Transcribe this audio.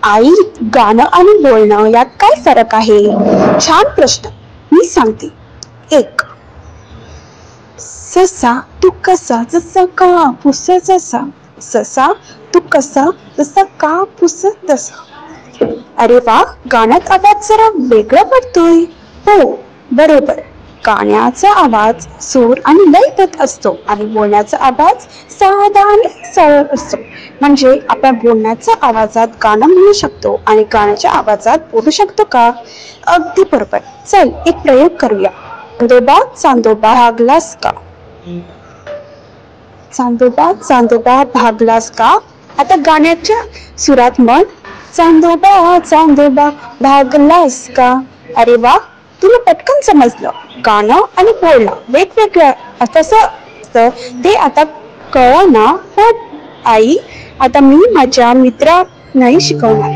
आई, गाणं आणि बोलणं यात काय फरक आहे? छान प्रश्न. मी सांगते. 1. ससा तू कसा जसा कापूस जसा, ससा तू कसा जसा कापूस तसा. अरे वा, गाण्यात आवाज जरा वेगळा पडतोय. हो, बरोबर. गाण्याचा आवाज सूर आणि लयबद्ध असतो आणि बोलण्याचा आवाज साधा आणि सरळ असतो. म्हणजे आपण बोलण्याच्या आवाजात गाणं म्हणू शकतो आणि गाण्याच्या आवाजात बोलू शकतो का? अगदी बरोबर. चल, एक प्रयोग करूया. चांदोबा चांदोबा भागलास का? चांदोबा चांदोबा भागलास का? आता गाण्याच्या सुरात म्हण, चांदोबा चांदोबा भागलास का? अरे वा, तुला पटकन समजलं. गाणं आणि बोलणं वेगवेगळं कसं असतं ते आता कळलं ना? हो आई, आता मी माझ्या मित्रांनाही शिकवणार.